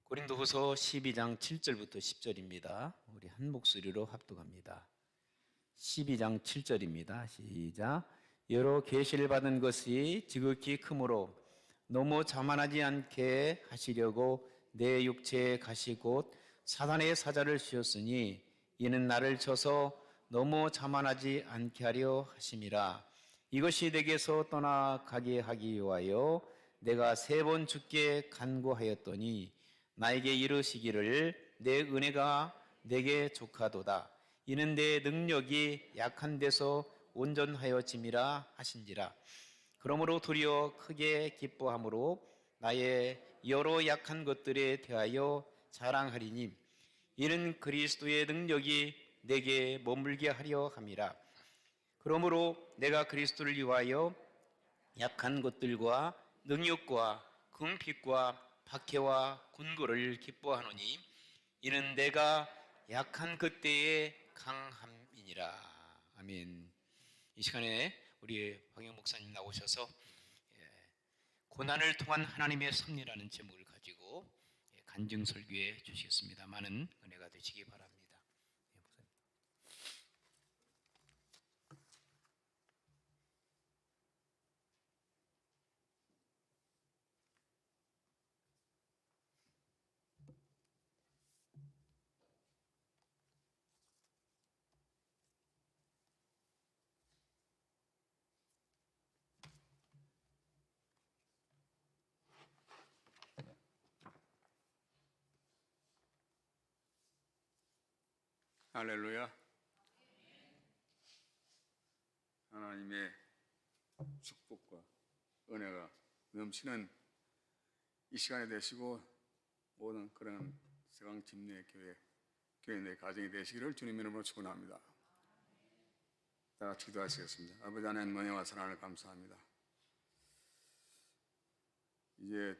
고린도후서 12장 7절부터 10절입니다. 우리 한 목소리로 합독합니다. 12장 7절입니다. 시작. 여러 계시를 받은 것이 지극히 크므로 너무 자만하지 않게 하시려고 내 육체에 가시 곧 사단의 사자를 씌웠으니 이는 나를 쳐서 너무 자만하지 않게 하려 하심이라. 이것이 내게서 떠나가게 하기 위하여 내가 3번 주께 간구하였더니 나에게 이르시기를 내 은혜가 내게 족하도다. 이는 내 능력이 약한 데서 온전하여짐이라 하신지라. 그러므로 도리어 크게 기뻐함으로 나의 여러 약한 것들에 대하여 자랑하리니 이는 그리스도의 능력이 내게 머물게 하려 함이라. 그러므로 내가 그리스도를 위하여 약한 것들과 능욕과 궁핍과 박해와 군고를 기뻐하노니 이는 내가 약한 그때의 강함이니라. 아멘. 이 시간에 우리 황영 목사님 나오셔서 고난을 통한 하나님의 섭리라는 제목을 가지고 간증 설교해 주시겠습니다. 많은 은혜가 되시기 바랍니다. 목사님. 할렐루야. 하나님의 축복과 은혜가 넘치는 이 시간이 되시고 모든 그런 세강침례 교회 내 가정이 되시기를 주님 이름으로 축원합니다. 다 같이 기도하시겠습니다. 아버지 하나님 은혜와 사랑을 감사합니다. 이제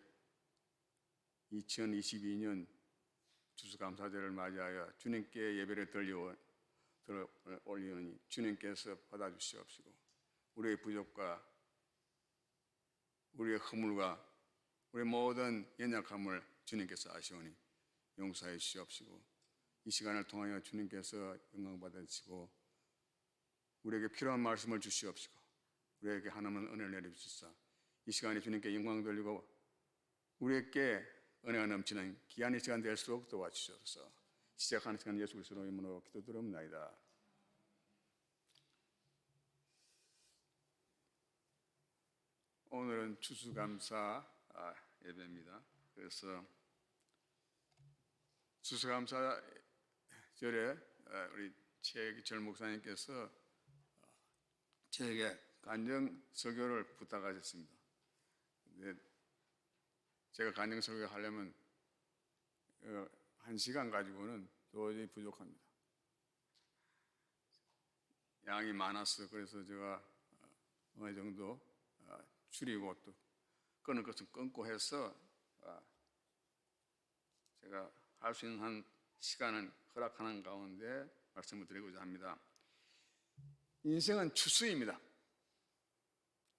2022년 추수감사절을 맞이하여 주님께 예배를 올리오니 주님께서 받아주시옵시고 우리의 부족과 우리의 허물과 우리의 모든 연약함을 주님께서 아시오니 용서해 주시옵시고 이 시간을 통하여 주님께서 영광 받으시고 우리에게 필요한 말씀을 주시옵시고 우리에게 하나님은 은혜를 내려주시사 이 시간에 주님께 영광 돌리고 우리에게 은혜가 넘치는 귀한 시간 될수록 도와주셔서 시작하는 시간 예수 그리스도로 이름으로 기도드립니다. 오늘은 추수감사 예배입니다. 그래서 추수감사절에 우리 최기철 목사님께서 저에게 간증 설교를 부탁하셨습니다. 제가 간증 설교 하려면 1시간 가지고는 도저히 부족합니다. 양이 많아서 그래서 제가 어느 정도 줄이고 또 끊을 것은 끊고 해서 제가 할 수 있는 한 시간은 허락하는 가운데 말씀을 드리고자 합니다. 인생은 추수입니다.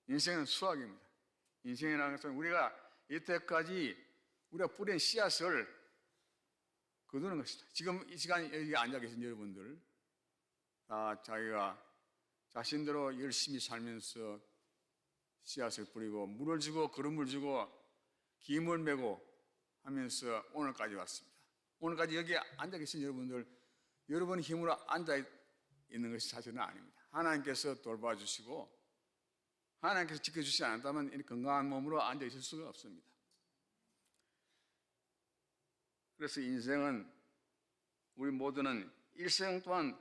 인생은 수확입니다. 인생이라는 것은 우리가 이때까지 우리가 뿌린 씨앗을 거두는 것이다. 지금 이 시간에 여기 앉아 계신 여러분들 다 자기가 자신대로 열심히 살면서 씨앗을 뿌리고 물을 주고 거름을 주고 기임을 메고 하면서 오늘까지 왔습니다. 오늘까지 여기 앉아 계신 여러분들 여러분의 힘으로 앉아 있는 것이 사실은 아닙니다. 하나님께서 돌봐주시고 하나님께서 지켜주시지 않았다면 이 건강한 몸으로 앉아 있을 수가 없습니다. 그래서 인생은 우리 모두는 일생 동안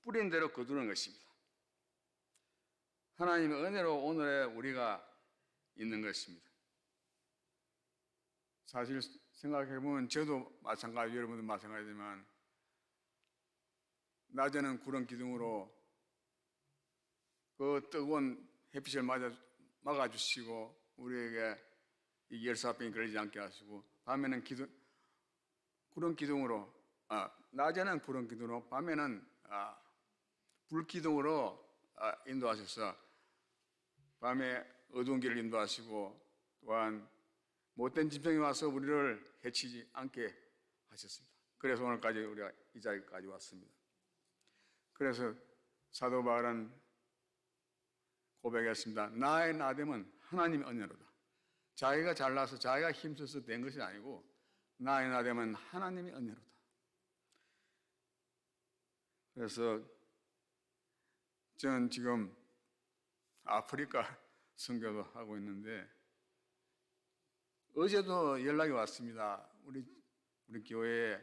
뿌린 대로 거두는 것입니다. 하나님의 은혜로 오늘의 우리가 있는 것입니다. 사실 생각해보면 저도 마찬가지, 여러분도 마찬가지지만 낮에는 구름 기둥으로 그 뜨거운 햇빛을 막아주시고 우리에게 이 열사병이 걸리지 않게 하시고 밤에는 구름 기둥으로 낮에는 구름 기둥으로 밤에는 불 기둥으로 인도하셔서 밤에 어두운 길을 인도하시고 또한 못된 짐승이 와서 우리를 해치지 않게 하셨습니다. 그래서 오늘까지 우리가 이 자리까지 왔습니다. 그래서 사도 바울은 고백했습니다. 나의 나됨은 하나님의 은혜로다. 자기가 잘나서 자기가 힘써서 된 것이 아니고 나의 나됨은 하나님의 은혜로다. 그래서 저는 지금 아프리카 선교도 하고 있는데 어제도 연락이 왔습니다. 우리 교회에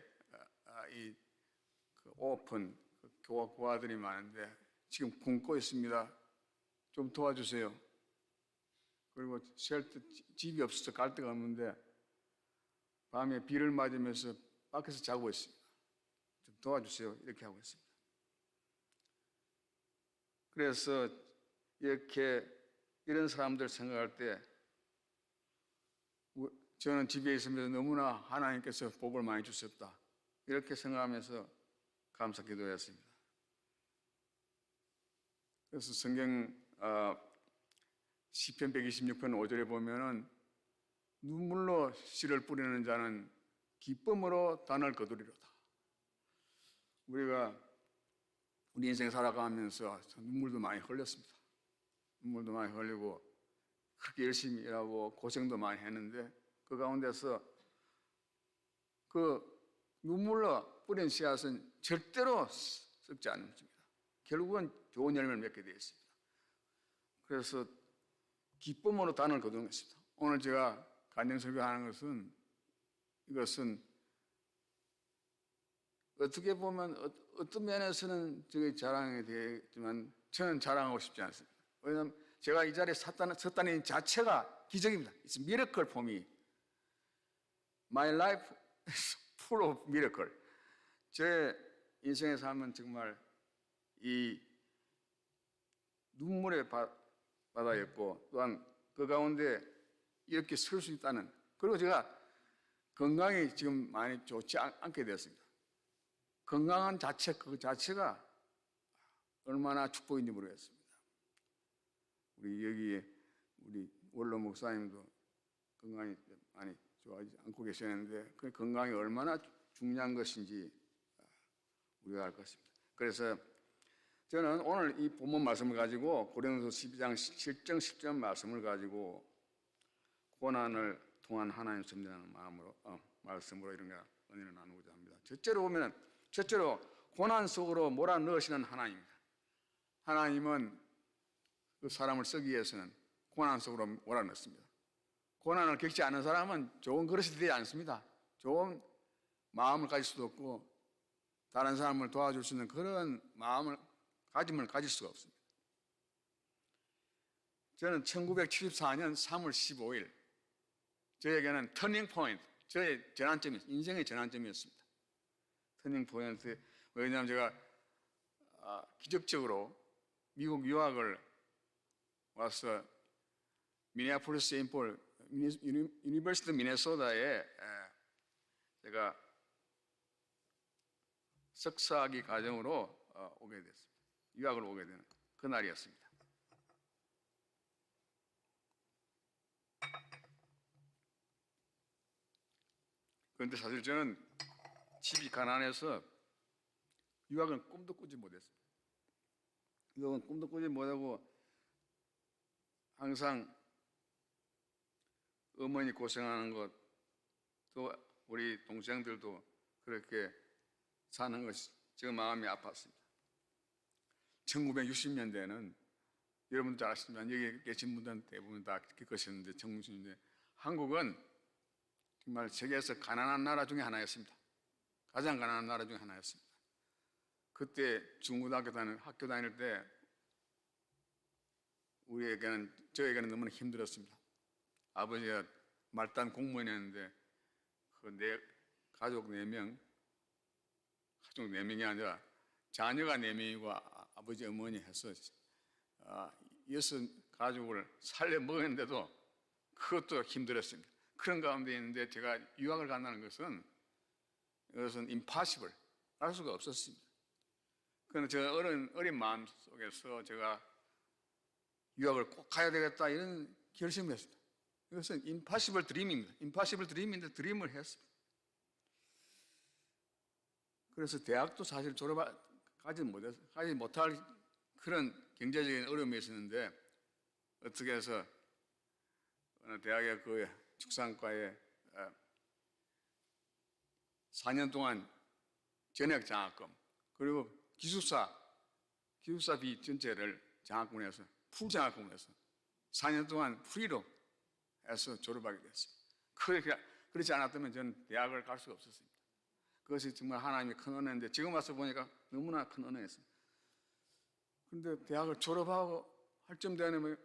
이 오픈 교화들이 많은데 지금 굶고 있습니다. 좀 도와주세요. 그리고 쉘터 집이 없어서 갈 데가 없는데 밤에 비를 맞으면서 밖에서 자고 있습니다. 좀 도와주세요. 이렇게 하고 있습니다. 그래서 이렇게 이런 사람들 생각할 때 저는 집에 있으면서 너무나 하나님께서 복을 많이 주셨다. 이렇게 생각하면서 감사 기도했습니다. 그래서 성경 시편 126편 5절에 보면은 눈물로 씨를 뿌리는 자는 기쁨으로 단을 거두리로다. 우리가 우리 인생 살아가면서 눈물도 많이 흘렸습니다. 눈물도 많이 흘리고 그렇게 열심히 일하고 고생도 많이 했는데 그 가운데서 그 눈물로 뿌린 씨앗은 절대로 썩지 않습니다. 결국은 좋은 열매를 맺게 되어 있습니다. 그래서 기쁨으로 단을 거두는 것입니다. 오늘 제가 간증 설교하는 것은 이것은 어떻게 보면 어떤 면에서는 저게 자랑이 되겠지만 저는 자랑하고 싶지 않습니다. 왜냐하면 제가 이 자리에 섰다는 자체가 기적입니다. It's miracle for me. My life is full of miracle. 제 인생의 삶은 정말 이 눈물의 바다였고 또한 그 가운데 이렇게 설 수 있다는, 그리고 제가 건강이 지금 많이 좋지 않게 되었습니다. 건강한 자체 그 자체가 얼마나 축복인지 모르겠습니다. 우리 여기에 우리 원로 목사님도 건강이 많이 좋아하지 않고 계시는데 그 건강이 얼마나 중요한 것인지 우리가 알 것입니다. 그래서 저는 오늘 이 본문 말씀을 가지고 고린도서 12장 7절 10절 말씀을 가지고 고난을 통한 하나님 섭리라는 말씀으로 이런 거 은혜를 나누고자 합니다. 첫째로 고난 속으로 몰아넣으시는 하나님입니다. 하나님은 그 사람을 쓰기 위해서는 고난 속으로 몰아넣습니다. 고난을 겪지 않은 사람은 좋은 그릇이 되지 않습니다. 좋은 마음을 가질 수도 없고 다른 사람을 도와줄 수 있는 그런 마음을 가질 수가 없습니다. 저는 1974년 3월 15일 저에게는 터닝 포인트, 저의 인생의 전환점이었습니다. 터닝 포인트. 왜냐하면 제가 기적적으로 미국 유학을 와서 미네아폴리스 세인트폴 유니버시티 미네소다에 제가 석사학위 과정으로 오게 됐습니다. 유학을 오게 되는 그 날이었습니다. 그런데 사실 저는 집이 가난해서 유학은 꿈도 꾸지 못했습니다. 유학은 꿈도 꾸지 못하고 항상 어머니 고생하는 것, 또 우리 동생들도 그렇게 사는 것이 제 마음이 아팠습니다. 1960년대에는 여러분도 잘 아시지만 여기 계신 분들은 대부분 다 겪으셨는데 1960년대 한국은 정말 세계에서 가난한 나라 중에 하나였습니다. 가장 가난한 나라 중에 하나였습니다. 그때 중고등학교 학교 다닐 때 저에게는 너무나 힘들었습니다. 아버지가 말단 공무원이었는데 가족 4명, 가족 4명이 아니라 자녀가 4명이고 아버지 어머니 해서 6 가족을 살려 먹었는데도 그것도 힘들었습니다. 그런 가운데 있는데 제가 유학을 간다는 것은 이것은 impossible, 할 수가 없었습니다. 그런데 저 어린 마음 속에서 제가 유학을 꼭 가야 되겠다 이런 결심을 했습니다. 이것은 임파시블 드림입니다. 임파시블 드림인데 드림을 했습니다. 그래서 대학도 사실 가지 못할 그런 경제적인 어려움이 있었는데 어떻게 해서 어느 대학의 그 축산과에 4년 동안 전액 장학금 그리고 기숙사비 전체를 장학금을 해서 풀 장학금을 해서 4년 동안 프리로 해서 졸업하게 됐습니다. 그렇지 않았다면 저는 대학을 갈 수가 없었습니다. 그것이 정말 하나님의 큰 은혜인데 지금 와서 보니까 너무나 큰 은혜였습니다. 그런데 대학을 졸업하고 할 쯤 되면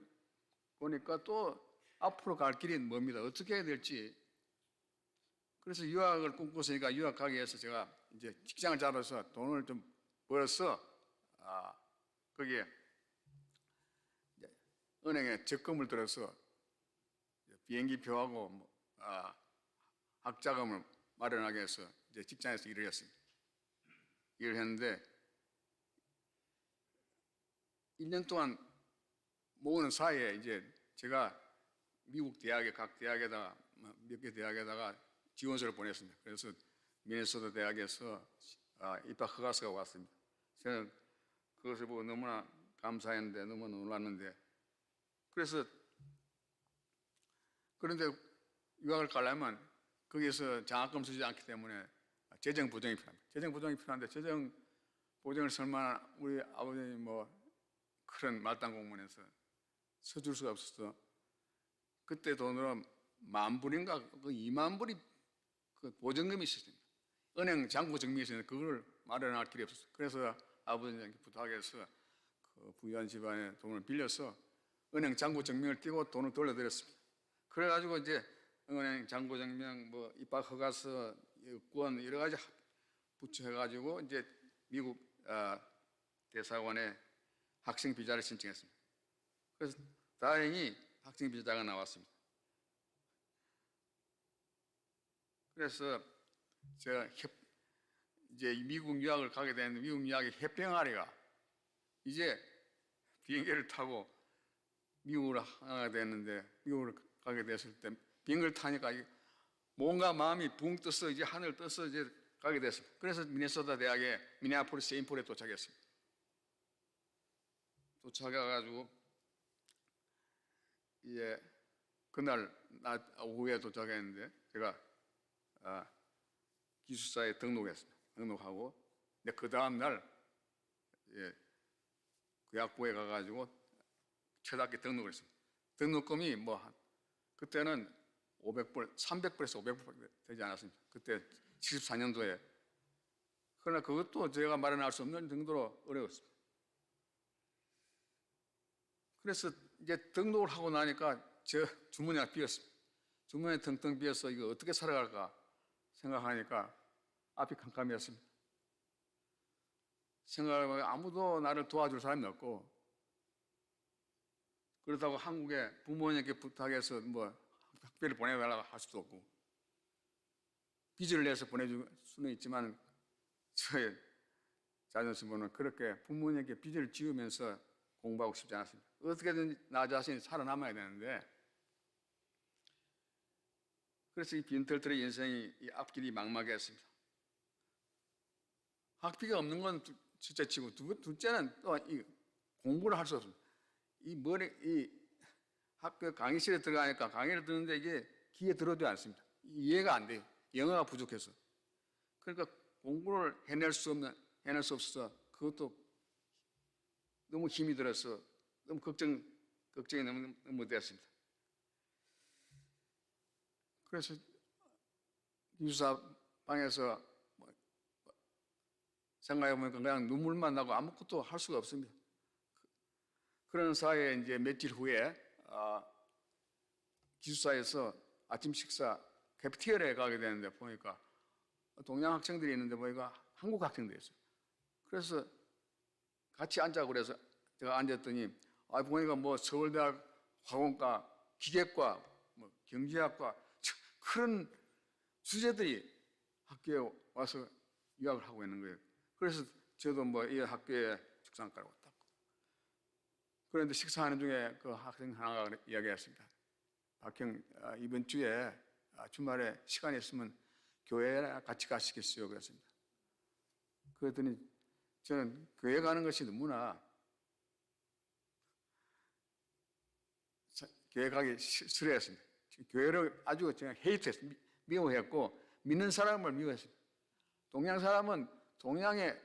보니까 또 앞으로 갈 길이 멉니다. 어떻게 해야 될지. 그래서 유학을 꿈꿨으니까 유학 가기 위해서 제가 이제 직장을 잡아서 돈을 좀 벌어서 거기에 은행에 적금을 들어서 비행기 표하고 학자금을 마련하기 위해서 이제 직장에서 일을 했습니다. 일을 했는데 1년 동안 모으는 사이에 이제 제가 미국 대학의 각 대학에다가 몇 개 대학에다가 지원서를 보냈습니다. 그래서 미네소타 대학에서 입학 허가서가 왔습니다. 저는 그것을 보고 너무나 감사했는데 너무나 놀랐는데 그런데 유학을 가려면 거기에서 장학금 쓰지 않기 때문에 재정 보정이 필요합니다. 재정 보정이 필요한데 재정 보정을 설마 우리 아버님이 그런 말단 공무원에서 서줄 수가 없어서 그때 돈으로 10,000불인가 20,000불이 그 보증금이 있었습니다. 은행 잔고 증명이 있었는데 그걸 마련할 길이 없었어요. 그래서 아버지한테 부탁해서 그 부유한 집안에 돈을 빌려서 은행 잔고 증명을 띄고 돈을 돌려드렸습니다. 그래가지고 이제 은행 잔고 증명, 입학 허가서, 여권 여러 가지 붙여가지고 이제 미국 대사관에 학생 비자를 신청했습니다. 그래서 다행히 학생 비자가 나왔습니다. 그래서 제가 이제 미국 유학을 가게 되는데 미국 유학의 해병아리가 이제 비행기를 타고 미국으로 가게 됐는데 미국을 가게 됐을 때 비행기를 타니까 뭔가 마음이 붕 떠서 이제 하늘 떠서 이제 가게 됐습니다. 그래서 미네소타 대학의 미네아폴리스 세인폴에 도착했습니다. 도착해가지고 이제 그날 낮 오후에 도착했는데 제가 기숙사에 등록했습니다. 등록하고 근데 그 다음 날 그 학부에 가가지고 첫 학기 등록을 했습니다. 등록금이 그때는 500불, 300불에서 500불 되지 않았습니다. 그때 74년도에. 그러나 그것도 제가 마련할 수 없는 정도로 어려웠습니다. 그래서 이제 등록을 하고 나니까 제 주머니가 비었습니다. 주머니 텅텅 비어서 이거 어떻게 살아갈까 생각하니까 앞이 캄캄했습니다. 생각해보면 아무도 나를 도와줄 사람이 없고 그렇다고 한국에 부모님께 부탁해서 학비를 보내달라고 할 수도 없고 빚을 내서 보내줄 수는 있지만 저의 자존심으로는 그렇게 부모님께 빚을 지으면서 공부하고 싶지 않았습니다. 어떻게든 나 자신이 살아남아야 되는데 그래서 이 빈털털의 인생이 이 앞길이 막막했습니다. 학비가 없는 건 첫째치고 둘째는 또 이 공부를 할 수 없습니다. 이 학교 강의실에 들어가니까 강의를 듣는데 이게 귀에 들어오지 않습니다. 이해가 안 돼요. 영어가 부족해서. 그러니까 공부를 해낼 수 없어서 그것도 너무 힘이 들어서 너무 걱정이 너무 됐습니다. 그래서 기숙사 방에서 생각해보니까 그냥 눈물만 나고 아무것도 할 수가 없습니다. 그런 사이에 이제 며칠 후에 기숙사에서 아침 식사 캐피테리아에 가게 되는데 보니까 동양 학생들이 있는데 보니까 한국 학생들이었어요. 그래서 같이 앉자고 그래서 제가 앉았더니 보니까 서울대학 화공과 기계과 경제학과 그런 주제들이 학교에 와서 유학을 하고 있는 거예요. 그래서 저도 이 학교에 축산과를 왔다고. 그런데 식사하는 중에 그 학생 하나가 이야기했습니다. 박형 이번 주에 주말에 시간이 있으면 교회 같이 가시겠어요? 그랬습니다. 그랬더니 저는 교회 가는 것이 너무나 교회 가기 싫어했습니다. 교회를 아주 제가 헤이트했습니다. 미워했고 믿는 사람을 미워했습니다. 동양 사람은 동양의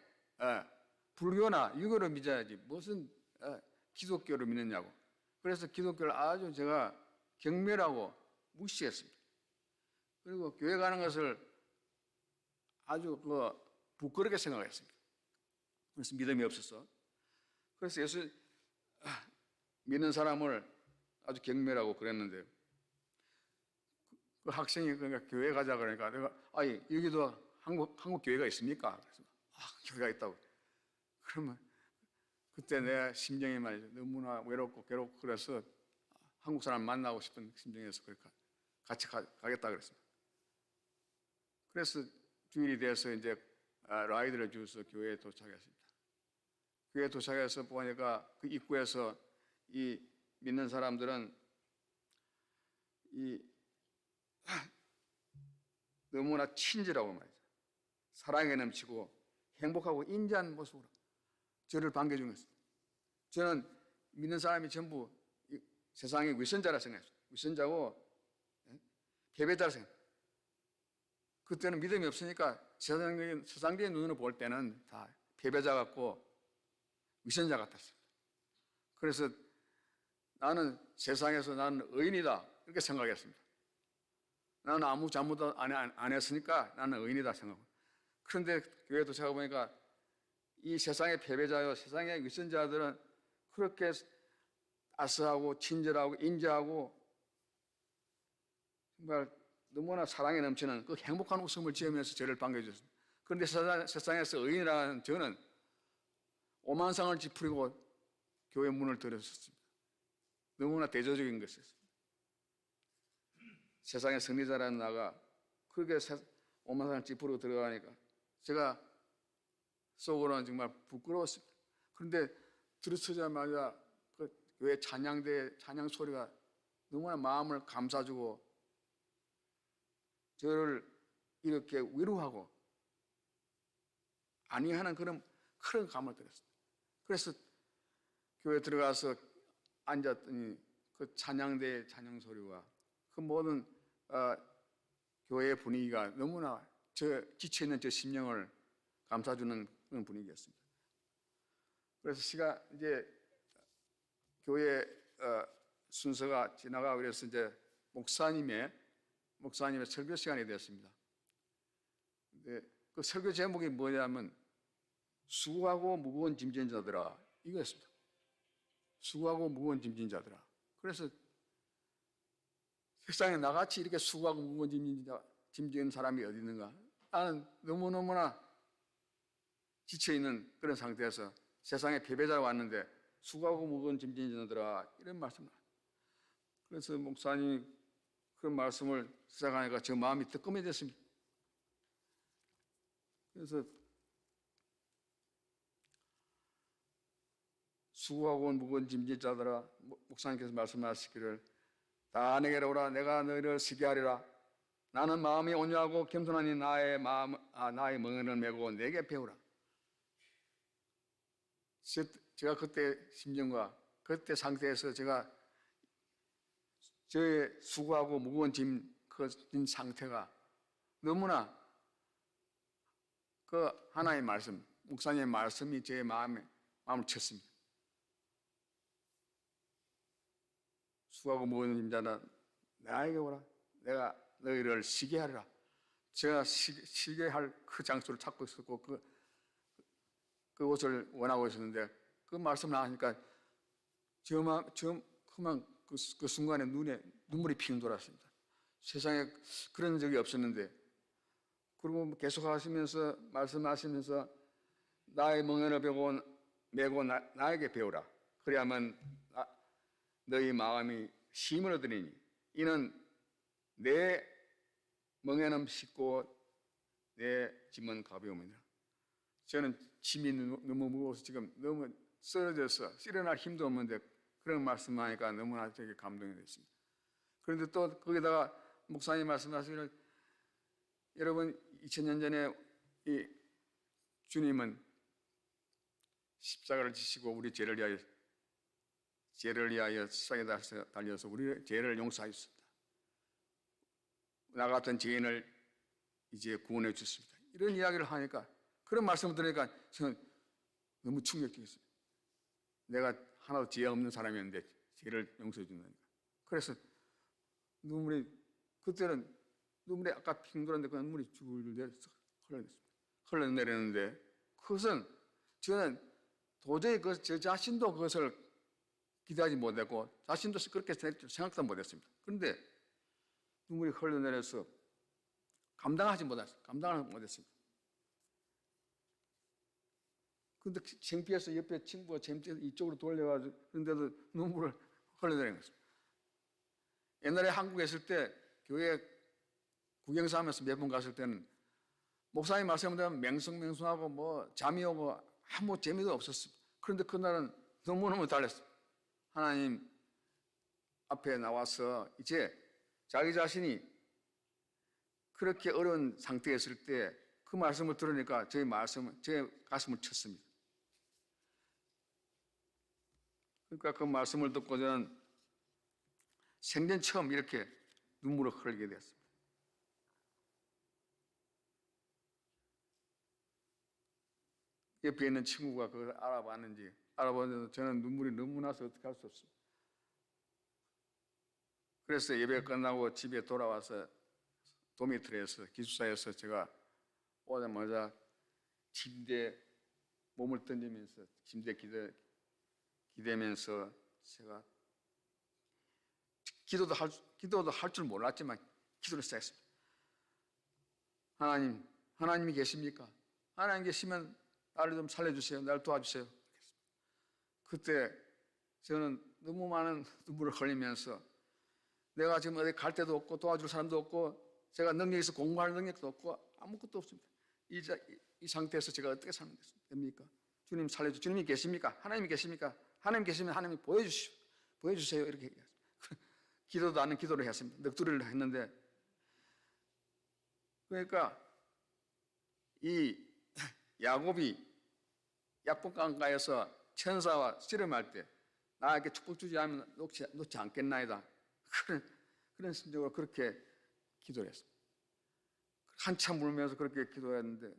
불교나 유교를 믿어야지 무슨 기독교를 믿느냐고. 그래서 기독교를 아주 제가 경멸하고 무시했습니다. 그리고 교회 가는 것을 아주 부끄럽게 생각했습니다. 그래서 믿음이 없었어. 그래서 예수 믿는 사람을 아주 경멸하고 그랬는데 그 학생이 그러니까 교회 가자 그러니까 내가 여기도 한국 교회가 있습니까? 그래서 교회가 있다고. 그러면 그때 내 심정이 말이죠. 너무나 외롭고 괴롭고 그래서 한국 사람 만나고 싶은 심정에서 같이 가겠다 그랬습니다. 그래서 주일이 돼서 이제 라이드를 주어서 교회에 도착했습니다. 교회에 도착해서 보니까 그 입구에서 이 믿는 사람들은 너무나 친절하고 말이죠. 사랑에 넘치고 행복하고 인자한 모습으로 저를 반겨준 것입니다. 저는 믿는 사람이 전부 세상의 위선자라 생각했어요. 위선자고 패배자라 생각했어요. 그때는 믿음이 없으니까 세상적인 눈으로 볼 때는 다 패배자 같고 위선자 같았습니다. 그래서 나는 세상에서 나는 의인이다 이렇게 생각했습니다. 나는 아무 잘못도 안 했으니까 나는 의인이다 생각합니다. 그런데 교회에 도착해 보니까 이 세상의 패배자요, 세상의 위선자들은 그렇게 따스하고 친절하고 인자하고 정말 너무나 사랑에 넘치는 그 행복한 웃음을 지으면서 저를 반겨주셨습니다. 그런데 세상에서 의인이라는 저는 오만상을 찌푸리고 교회 문을 들었습니다. 너무나 대조적인 것이었습니다. 세상의 승리자라는 나가 그렇게 오만상을 찌푸리고 들어가니까 제가 속으로는 정말 부끄러웠습니다. 그런데 들어서자마자 그 교회 찬양대 찬양 소리가 너무나 마음을 감싸주고 저를 이렇게 위로하고 안위하는 그런 큰 감을 들었습니다. 그래서 교회 들어가서 앉았더니 그 찬양대 찬양 소리와 그 모든 교회의 분위기가 너무나 지쳐있는 저 심령을 감싸주는 그런 분위기였습니다. 그래서 이제 교회 순서가 지나가고 그래서 이제 목사님의 설교 시간이 되었습니다. 근데 그 설교 제목이 뭐냐면 수고하고 무거운 짐진 자들아 이거였습니다. 수고하고 무거운 짐진 자들아. 그래서 세상에 나같이 이렇게 수고하고 무거운 짐진 사람이 어디 있는가? 나는 너무너무나 지쳐있는 그런 상태에서 세상에 패배자가 왔는데 수고하고 무거운 짐진 자들아 이런 말씀을. 그래서 목사님이 그런 말씀을 시작하니까 제 마음이 뜨끔해졌습니다. 그래서 수고하고 무거운 짐진 자들아 목사님께서 말씀하시기를 다 내게로 오라 내가 너희를 쉬게 하리라. 나는 마음이 온유하고 겸손하니 나의 멍에를 메고 내게 배우라. 제가 그때 심정과 그때 상태에서 제가 저의 수고하고 무거운 짐 상태가 너무나 그 하나의 말씀, 목사님의 말씀이 제 마음을 쳤습니다. 수고하고 무거운 짐자나 나에게 오라. 내가 너희를 쉬게 하리라. 제가 쉬게 할 그 장소를 찾고 있었고 그곳을 원하고 있었는데 그 말씀을 하니까 그 순간에 눈에 눈물이 핑 돌았습니다. 세상에 그런 적이 없었는데 그리고 계속 하시면서 말씀하시면서 나의 멍에를 메고 나에게 배우라. 그래야만 너희 마음이 힘을 얻으리니 이는 내 멍에는 쉽고 내 짐은 가벼움이니라. 저는 짐이 너무 무거워서 지금 너무 쓰러져서 일어날 힘도 없는데 그런 말씀하니까 너무나 되게 감동이 됐습니다. 그런데 또 거기다가 목사님 말씀하시기를 여러분 2000년 전에 이 주님은 십자가를 지시고 우리 죄를 위하여 십자가에 달려서 우리 죄를 용서하였습니다. 나 같은 죄인을 이제 구원해 주셨습니다. 이런 이야기를 하니까 그런 말씀을 들으니까 저는 너무 충격적이었어요. 내가 하나도 죄 없는 사람이었는데 죄를 용서해 준다니까. 그래서 그때는 눈물이 아까 핑 돌았는데 그 눈물이 줄줄 흘러내렸는데 그것은 저는 도저히 저 자신도 그것을 기대하지 못했고 자신도 그렇게 생각도 못했습니다. 그런데 눈물이 흘러내려서 감당을 못했습니다. 그런데 창피해서 옆에 친구가 창피해서 이쪽으로 돌려가지고 그런데도 눈물을 흘러내린 것입니다. 옛날에 한국에 있을 때 교회 구경사하면서 몇 번 갔을 때는 목사님 말씀대로 맹성맹성하고 뭐 잠이 오고 아무 재미도 없었습니다. 그런데 그날은 너무너무 달랐어요. 하나님 앞에 나와서 이제 자기 자신이 그렇게 어려운 상태에 있을 때 그 말씀을 들으니까 제 가슴을 쳤습니다. 그러니까 그 말씀을 듣고 저는 생전 처음 이렇게 눈물을 흘리게 되었습니다. 옆에 있는 친구가 그걸 알아봤는데 저는 눈물이 너무 나서 어떻게 할 수 없습니다. 그래서 예배 끝나고 집에 돌아와서 도미토리에서 기숙사에서 제가 오자마자 침대에 몸을 던지면서 침대에 기대면서 제가 기도도 할 줄 몰랐지만 기도를 시작했습니다. 하나님이 계십니까? 하나님 계시면 나를 좀 살려주세요. 나를 도와주세요. 그때 저는 너무 많은 눈물을 흘리면서 내가 지금 어디 갈 데도 없고 도와줄 사람도 없고 제가 능력이 있어 공부할 능력도 없고 아무것도 없습니다. 이 상태에서 제가 어떻게 사는 됩니까? 주님 살려주세요. 주님이 계십니까? 하나님이 계십니까? 하나님 계시면 하나님이 보여주세요. 이렇게 얘기했습니다. 기도도 않는 기도를 했습니다. 넋두리를 했는데 그러니까 이 야곱이 약복강가에서 천사와 씨름할 때 나에게 축복 주지 않으면 놓지 않겠나이다. 그런 심정으로 그렇게 기도를 했습니다. 한참 울면서 그렇게 기도했는데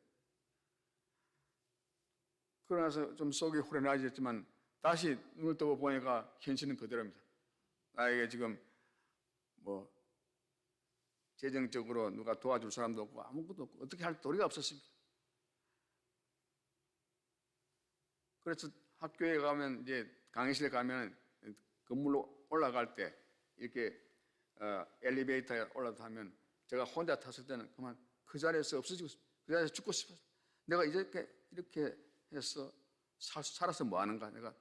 그러나서 좀 속이 후련해졌지만 다시 눈을 떠 보니까 현실은 그대로입니다. 나에게 지금 뭐 재정적으로 누가 도와줄 사람도 없고 아무것도 없고 어떻게 할 도리가 없었습니다. 그래서 학교에 가면 이제 강의실에 가면 건물로 올라갈 때 이렇게 엘리베이터에 올라타면 제가 혼자 탔을 때는 그만 그 자리에서 없어지고 그 자리에서 죽고 싶었어요. 내가 이렇게 해서 살아서 뭐 하는가? 내가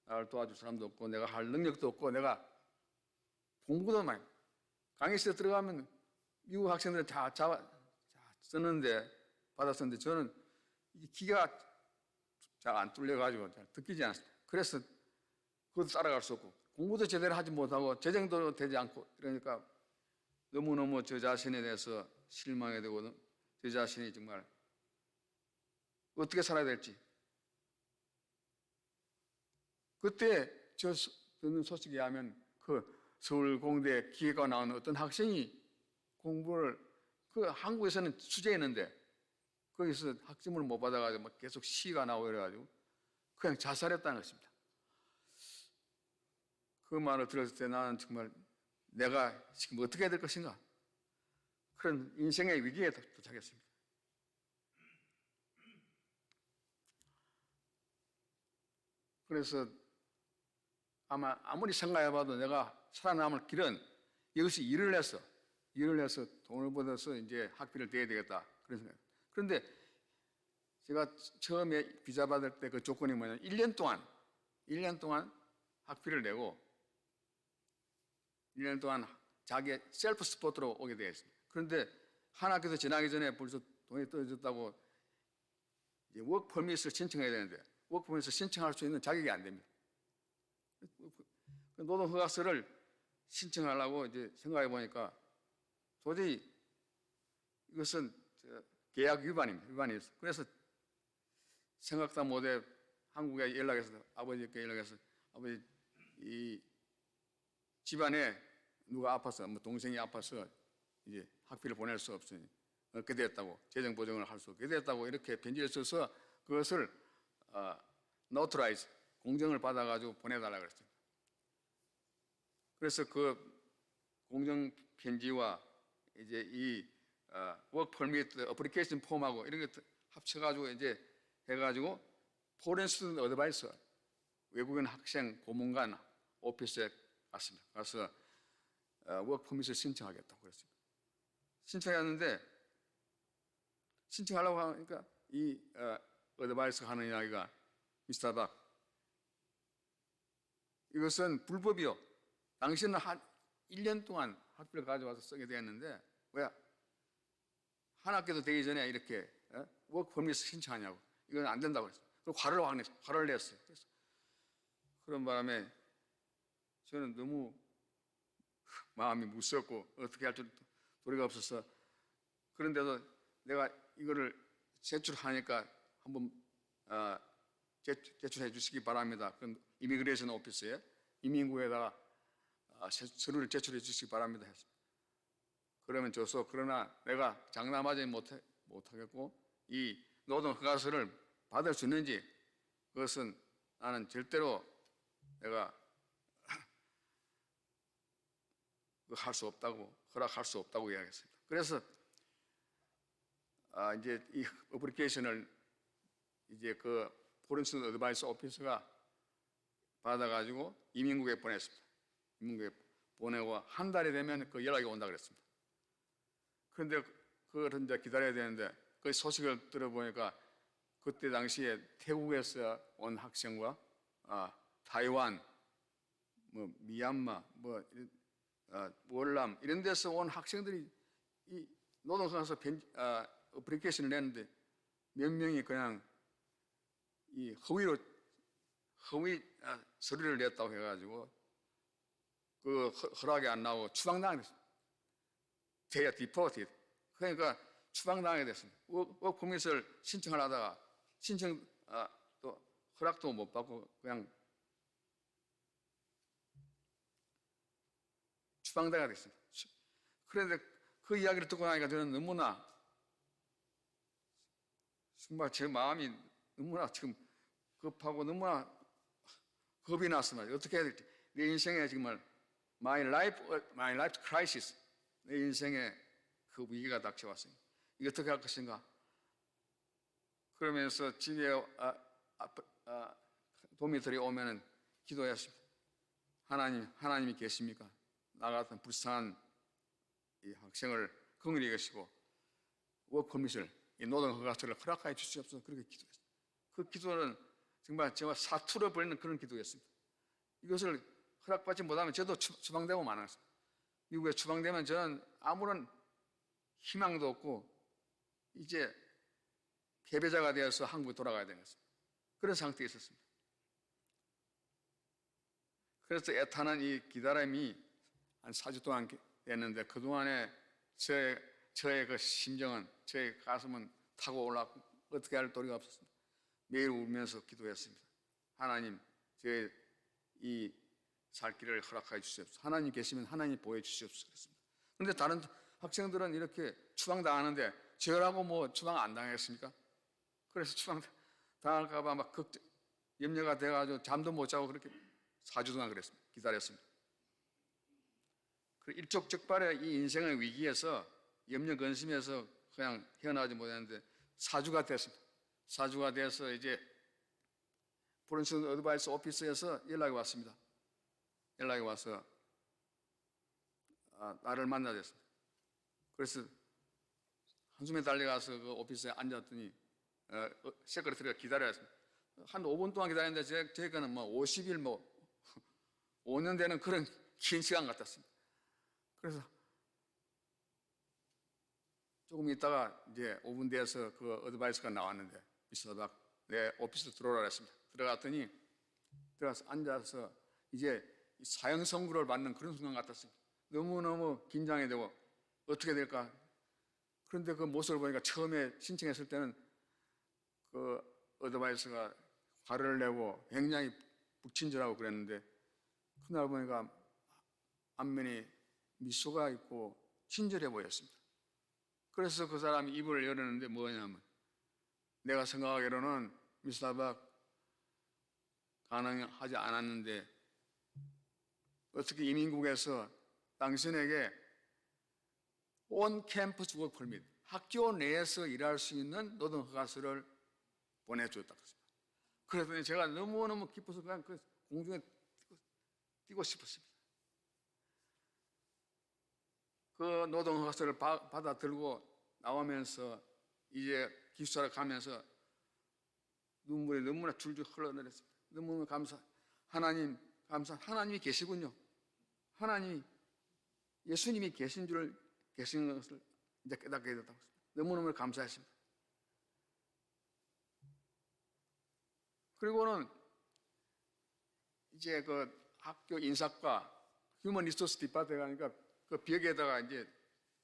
나를 도와줄 사람도 없고 내가 할 능력도 없고 내가 공부도 많이 강의실에 들어가면 미국 학생들은 다 받았었는데 저는 귀가 잘 안 뚫려가지고 잘 듣기지 않았습니다. 그래서 그것도 따라갈 수 없고 공부도 제대로 하지 못하고 재정도 되지 않고 이러니까 너무너무 저 자신에 대해서 실망이 되고 저 자신이 정말 어떻게 살아야 될지 그때 저 듣는 소식에 하면 그 서울공대 기계과 나오는 어떤 학생이 공부를 한국에서는 수재했는데 거기서 학점을 못 받아가지고 막 계속 시가 나오고 이래가지고 그냥 자살했다는 것입니다. 그 말을 들었을 때 나는 정말 내가 지금 어떻게 해야 될 것인가 그런 인생의 위기에 도착했습니다. 그래서 아무리 생각해봐도 내가 살아남을 길은 여기서 일을 해서 돈을 벌어서 이제 학비를 대야 되겠다 그런 생각. 그런데 제가 처음에 비자 받을 때 그 조건이 뭐냐면 1년 동안 학비를 내고 1년 동안 자기 셀프 스포트로 오게 되어 있습니다. 그런데 한 학기에서 지나기 전에 벌써 돈이 떨어졌다고 이제 워크퍼밋을 신청해야 되는데 워크퍼밋을 신청할 수 있는 자격이 안 됩니다. 노동허가서를 신청하려고 이제 생각해 보니까 도저히 이것은 계약 위반이었어. 그래서 생각도 못해 한국에 연락해서 아버지께 연락해서 아버지 이 집안에 누가 아파서 뭐 동생이 아파서 이제 학비를 보낼 수 없으니 어떻게 됐다고 재정 보증을 할 수 없게 됐다고 이렇게 편지를 써서 그것을 노트라이즈 공정을 받아가지고 보내달라 그랬어요. 그래서 그 공정 편지와 이제 이 워크 퍼미트 어플리케이션 폼하고 이런 것 합쳐가지고 이제 해가지고 포렌 스튜던트 어드바이서 외국인 학생 고문관 오피스에 갔습니다. 가서 워크 퍼밋을 신청하겠다고 그랬습니다. 신청했는데 신청하려고 하니까 이 어드바이스 하는 이야기가 미스터 박 이것은 불법이요. 당신은 한 1년 동안 학비를 가져와서 쓰게 되었는데 왜 한 학기도 되기 전에 이렇게 워크 퍼밋 신청하냐고. 이건 안 된다고 그랬어요. 그리고 화를 냈어요. 그래서 그런 바람에 저는 너무 마음이 무섭고 어떻게 할 줄 도리가 없어서 그런데도 내가 이거를 제출하니까 한번 제출해 주시기 바랍니다. 그럼 이미그레이션 오피스에 이민국에다가 서류를 제출해 주시기 바랍니다 했습니다. 그러면 줘서 그러나 내가 장담하지 못하겠고 이 노동 허가서를 받을 수 있는지 그것은 나는 절대로 내가 할 수 없다고 허락할 수 없다고 이야기했습니다. 그래서 이제 이 어플리케이션을 이제 그 포렌스 어드바이스 오피스가 받아가지고 이민국에 보냈습니다. 이민국에 보내고 한 달이 되면 그 연락이 온다 그랬습니다. 그런데 그걸 이제 기다려야 되는데 그 소식을 들어보니까 그때 당시에 태국에서 온 학생과 타이완, 뭐 미얀마, 뭐 월남 이런 데서 온 학생들이 이 노동서에서 어플리케이션을 냈는데 몇 명이 그냥 이 허위 서류를 냈다고 해가지고 그 허락이 안 나오고 추방당하게 됐습니다. 디포트. 그러니까 추방당하게 됐습니다. 워크 퍼밋을 신청하려다가 또 허락도 못 받고 그냥 추방당하게 됐습니다. 그런데 그 이야기를 듣고 나니까 저는 너무나 정말 제 마음이 너무나 지금 급하고 너무나 겁이 났습니다. 어떻게 해야 될지. 내 인생에 정말 my life crisis, 내 인생에 그 위기가 닥쳐왔습니다. 이거 어떻게 할 것인가? 그러면서 집에 도미터리 오면은 기도했습니다. 하나님이 계십니까? 나 같은 불쌍한 이 학생을 긍휼히 여기시고 워크퍼밋을 이 노동 허가서를 허락하여 주시옵소서. 그렇게 기도했습니다. 그 기도는 정말 제가 사투를 벌이는 그런 기도였습니다. 이것을 허락받지 못하면 저도 추방되고 말았습니다. 미국에 추방되면 저는 아무런 희망도 없고 이제 패배자가 되어서 한국에 돌아가야 되겠습니다. 그런 상태에 있었습니다. 그래서 애타는 이 기다림이 한 4주 동안 됐는데 그동안에 저의 그 심정은 저의 가슴은 타고 올라가고 어떻게 할 도리가 없었습니다. 매일 울면서 기도했습니다. 하나님 저의 이 살 길을 허락하여 주시옵소서. 하나님 계시면 하나님 보여주시옵소서 그랬습니다. 그런데 다른 학생들은 이렇게 추방당하는데 저라고 뭐 추방 안 당했습니까? 그래서 추방당할까 봐 막 염려가 돼가지고 잠도 못 자고 그렇게 4주 동안 그랬습니다. 기다렸습니다. 일촉즉발의 이 인생의 위기에서 염려 근심에서 그냥 헤어나지 못했는데 4주가 됐습니다. 4주가 돼서 이제 포렌스 어드바이스 오피스에서 연락이 왔습니다. 연락이 와서 나를 만나야 됐습니다. 그래서 한숨에 달려가서 그 오피스에 앉았더니 세크레터리가 기다려야 한 5분 동안 기다렸는데 저희가는 뭐 50일 뭐 5년 되는 그런 긴 시간 같았습니다. 그래서 조금 있다가 이제 5분 뒤에서 그 어드바이스가 나왔는데 미스터 박 내 오피스로 들어오라 했습니다. 들어갔더니 들어가서 앉아서 이제 사형 선고를 받는 그런 순간 같았습니다. 너무너무 긴장이 되고 어떻게 될까. 그런데 그 모습을 보니까 처음에 신청했을 때는 그 어드바이스가 화를 내고 굉장히 불친절하고 그랬는데 그날 보니까 안면이 미소가 있고 친절해 보였습니다. 그래서 그 사람이 입을 열었는데 뭐냐면 내가 생각하기로는 미스터박 가능하지 않았는데 어떻게 이민국에서 당신에게 온 캠퍼스 워크 퍼밋, 학교 내에서 일할 수 있는 노동 허가서를 보내주었다고 했습니다. 그랬더니 제가 너무너무 기뻐서 그냥 그 공중에 뛰고 싶었습니다. 그 노동 허가서를 받아 들고 나오면서 이제 기숙사를 가면서 눈물이 너무나 줄줄 흘러내렸습니다. 너무너무 하나님 감사, 하나님이 계시군요. 하나님이 예수님이 계신 것을 이제 깨닫게 됐다고 했습니다. 너무너무 감사했습니다. 그리고는 이제 그 학교 인사과 휴먼 리소스 디파트에 가니까 그 벽에다가 이제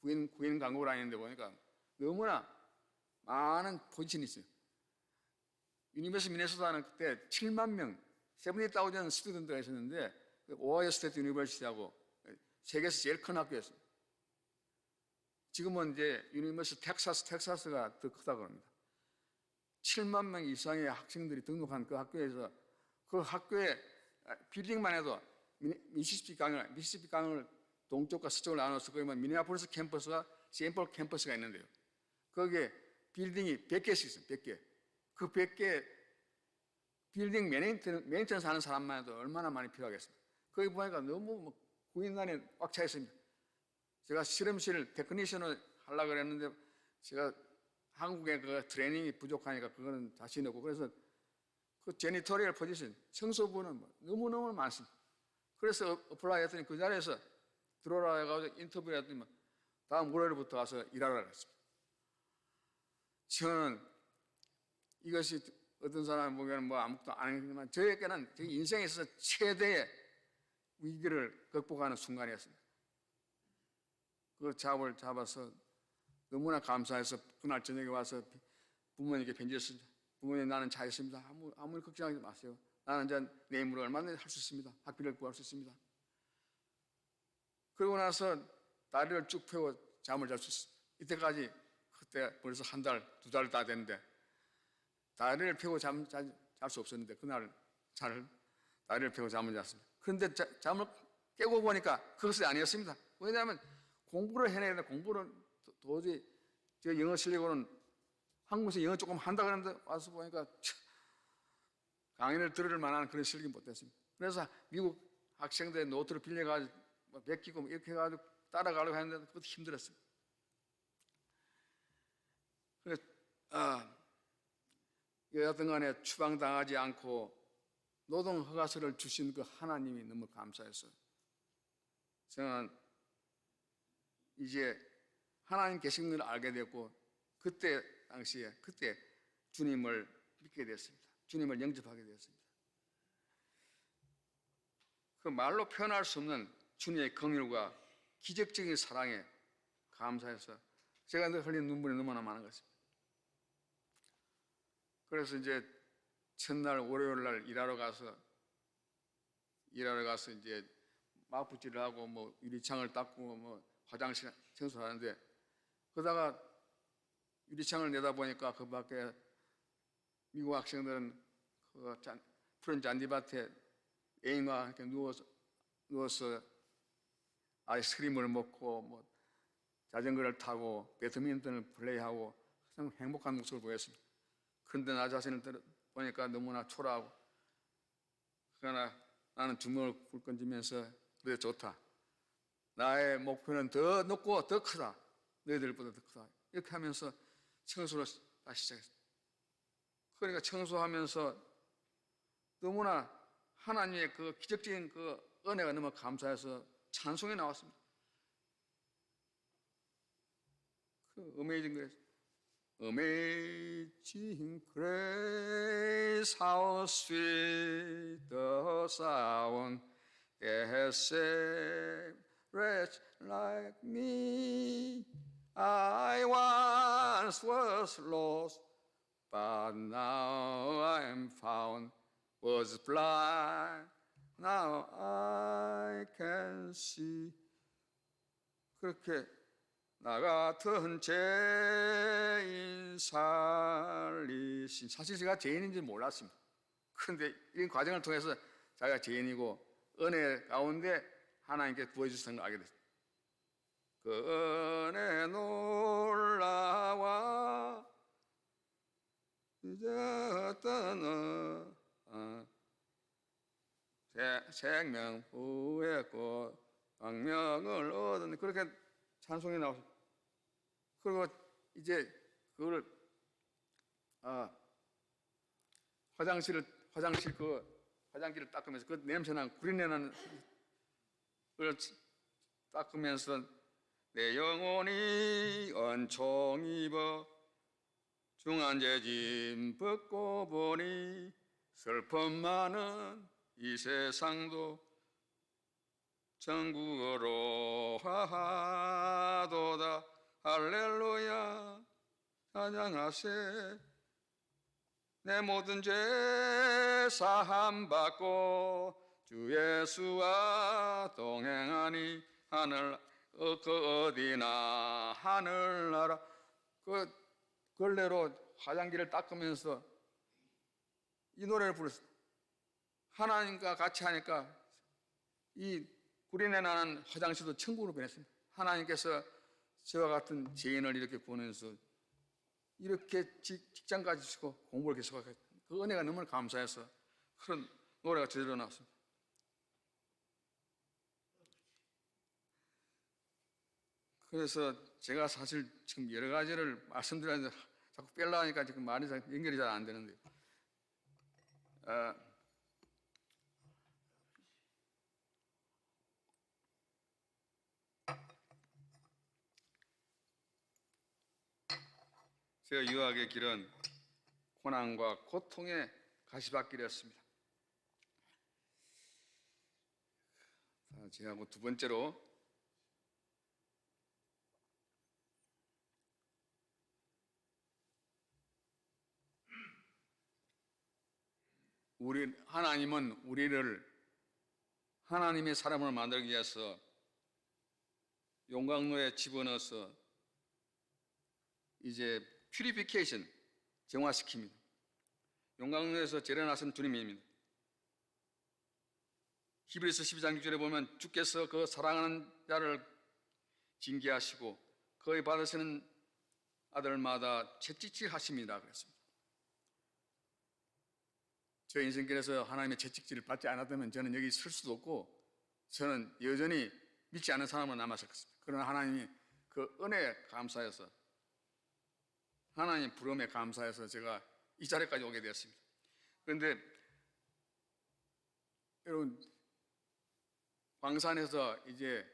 구인 광고를 하는데 보니까 너무나 많은 포지션이 있어요. 유니버시티 미네소타는 그때 7만 명, 70,000 스튜던트가 있었는데 오하이오 스테이트 유니버시티하고 세계에서 제일 큰 학교였습니다. 지금은 이제 유니버시티 텍사스가 더 크다고 합니다. 7만 명 이상의 학생들이 등록한 그 학교에서 그 학교의 빌딩만 해도 미시시피 강을 동쪽과 서쪽을 나눠서 거기 미네아폴리스 캠퍼스와 세인폴 캠퍼스가 있는데요. 거기에 빌딩이 100개씩 있어요. 100개. 그 100개 빌딩 매니턴 사는 사람만 해도 얼마나 많이 필요하겠습니까? 거기 보니까 너무 구인단에 꽉 차 있습니다. 제가 실험실 테크니션을 하려고 그랬는데 제가 한국의 그 트레이닝이 부족하니까 그거는 자신 없고 그래서 그 제니토리얼 포지션, 청소부는 너무너무 많습니다. 그래서 어플라이 했더니 그 자리에서 들어오라 해가지고 인터뷰를 했더니 다음 월요일부터 와서 일하라 그랬습니다. 저는 이것이 어떤 사람이 보기에는 뭐 아무것도 안 했지만 저에게는 제 인생에 있어서 최대의 위기를 극복하는 순간이었습니다. 그 잡을 잡아서 너무나 감사해서 그날 저녁에 와서 부모님께 편지를 씁니다. 부모님 나는 잘 있습니다. 아무리 걱정하지 마세요. 나는 이제 내 힘으로 얼마든지 할 수 있습니다. 학비를 구할 수 있습니다. 그러고 나서 다리를 쭉 펴고 잠을 잘 수 있습니다. 이때까지 그때 벌써 한 달, 2달 다 됐는데 다리를 펴고 잘 수 없었는데 그날 다리를 펴고 잠을 잤습니다. 그런데 잠을 깨고 보니까 그것이 아니었습니다. 왜냐하면 공부를 해내야 돼. 공부를 도저히 제 영어 실력으로는 한국에서 영어 조금 한다 그러는데 와서 보니까 강의를 들을 만한 그런 실력이 못 됐습니다. 그래서 미국 학생들의 노트를 빌려가지고 베끼고 이렇게 해가지고 따라가려고 했는데 그것도 힘들었습니다. 그래서 여하튼 간에 추방당하지 않고 노동 허가서를 주신 그 하나님이 너무 감사했어요. 저는 이제 하나님 계신 걸 알게 됐고 그때 주님을 믿게 됐습니다. 주님을 영접하게 되었습니다. 그 말로 표현할 수 없는 주님의 긍휼과 기적적인 사랑에 감사해서 제가 흘린 눈물이 너무나 많은 것입니다. 그래서 이제 첫날 월요일 날 일하러 가서 이제 막붙질을 하고 뭐 유리창을 닦고 뭐 화장실 청소하는데 그러다가 유리창을 내다보니까 그 밖에 미국 학생들은 그 푸른 잔디밭에 애인과 이렇게 누워서 아이스크림을 먹고 뭐 자전거를 타고 배드민턴을 플레이하고 가장 행복한 모습을 보였습니다. 그런데 나 자신을 보니까 너무나 초라하고 그러나 나는 주먹을 굴건지면서 그래 좋다. 나의 목표는 더 높고 더 크다. 너희들보다 더 크다. 이렇게 하면서 청소를 다시 시작했습니다. 그러니까 청소하면서 너무나 하나님의 그 기적적인 그 은혜가 너무 감사해서 찬송이 나왔습니다. 그 어메이징 그레이스, Amazing Grace, how sweet the sound They have saved wretch like me. I once was lost, but now I am found. Was blind, now I can see. 그렇게 나 같은 죄인 살리신. 사실 제가 죄인인지 몰랐습니다. 그런데 이 과정을 통해서 자기가 죄인이고 은혜 가운데 하나님께 구해주시는 걸 알게 됐습니다. 그 은혜 놀라와 이제 어떤 생명 후에 곧 광명을 얻은, 그렇게 찬송이 나오십니다. 그리고 이제 그거를 화장실을 닦으면서 그 냄새나는 구린내나는 걸 닦으면서 내 영혼이 은총 입어 중한 죄짐 벗고 보니 슬픔 많은 이 세상도 천국으로 하도다. 할렐루야 찬양하세. 내 모든 죄 사함 받고 주 예수와 동행하니 하늘 어디나 하늘나라. 그 걸레로 화장기를 닦으면서 이 노래를 불렀어요. 하나님과 같이 하니까 이 구린내 나는 화장실도 천국으로 변했습니다. 하나님께서 저와 같은 죄인을 이렇게 보내서 이렇게 직장까지 주시고 공부를 계속하게, 그 은혜가 너무 감사해서 그런 노래가 제대로 나왔습니다. 그래서 제가 사실 지금 여러 가지를 말씀드렸는데 자꾸 빼려고 하니까 지금 말이 연결이 잘 안 되는데요. 제가 유학의 길은 고난과 고통의 가시밭길이었습니다. 제가 두 번째로 하나님은 우리를 하나님의 사람을 만들기 위해서 용광로에 집어넣어서 이제 퓨리피케이션, 정화시킵니다. 용광로에서 재려 나선 주님입니다. 히브리서 12장 6절에 보면 주께서 그 사랑하는 자를 징계하시고 거의 받으시는 아들마다 채찍질 하십니다 그랬습니다. 저 인생길에서 하나님의 채찍질을 받지 않았다면 저는 여기 설 수도 없고 저는 여전히 믿지 않는 사람으로 남았을 것입니다. 그러나 하나님이 그 은혜에 감사해서, 하나님 부름에 감사해서 제가 이 자리까지 오게 되었습니다. 그런데 여러분, 광산에서 이제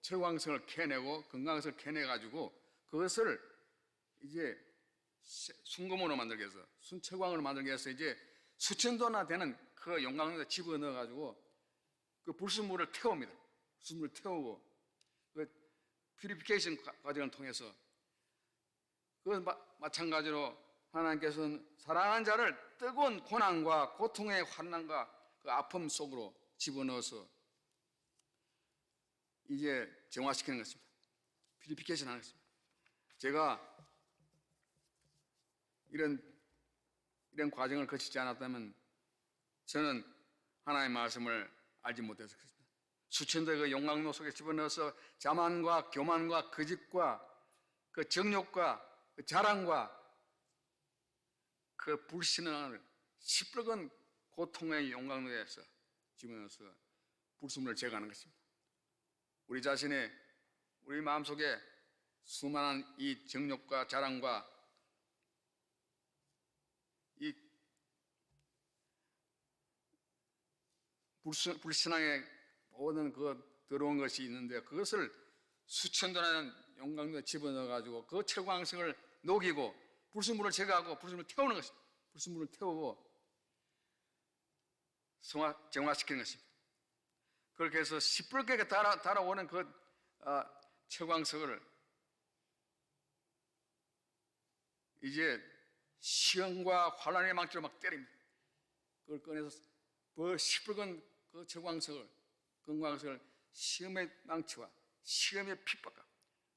철광석을 캐내고 금강석을 캐내가지고 그것을 이제 순금으로 만들기 위해서, 순철광으로 만들기 위해서 이제 수천 도나 되는 그 용광로에 집어넣어가지고 그 불순물을 태웁니다. 불순물을 태우고 그 퓨리피케이션 과정을 통해서, 그건 마찬가지로 하나님께서는 사랑하는 자를 뜨거운 고난과 고통의 환난과 그 아픔 속으로 집어넣어서 이제 정화시키는 것입니다. 퓨리피케이션 하는 것입니다. 제가 이런 과정을 거치지 않았다면 저는 하나님의 말씀을 알지 못했을 것입니다. 수천도의 그 용광로 속에 집어넣어서 자만과 교만과 거짓과 그 정욕과 그 자랑과 그 불신앙을 시뻘건 고통의 용광로에서 집어넣어서 불순물을 제거하는 것입니다. 우리 자신의, 우리 마음속에 수많은 이 정욕과 자랑과 이 불신앙의 모든 그 더러운 것이 있는데 그것을 수천 도라는 용광로에 집어넣어가지고 그 철광석을 녹이고 불순물을 제거하고 불순물을 태우는 것입니다. 불순물을 태우고 정화시키는 것입니다. 그렇게 해서 시뻘겋게 달아오는 그 채광석을 이제 시험과 환란의 망치로 막 때립니다. 그걸 꺼내서 그 시뻘건 그 채광석을, 금광석을 시험의 망치와 시험의 핍박과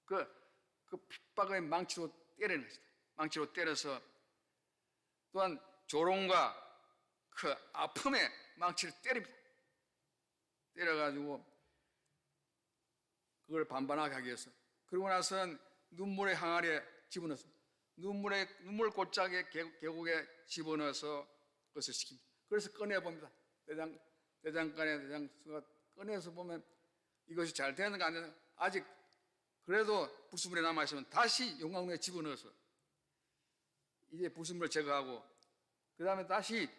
그 핍박의 망치로 때리는 것이다. 망치로 때려서 또한 조롱과 그 아픔의 망치를 때립니다. 때려가지고 그걸 반반하게 하기 위해서. 그러고 나서는 눈물의 항아리에 집어넣습니다. 눈물 골짜기의 계곡에 집어넣어서 그것을 시킵니다. 그래서 꺼내봅니다. 대장간의 대장수가 꺼내서 보면 이것이 잘 되는가 안 되는가, 아직 그래도 불순물이 남아있으면 다시 용광로에 집어넣어서 이제 불순물을 제거하고 그 다음에 다시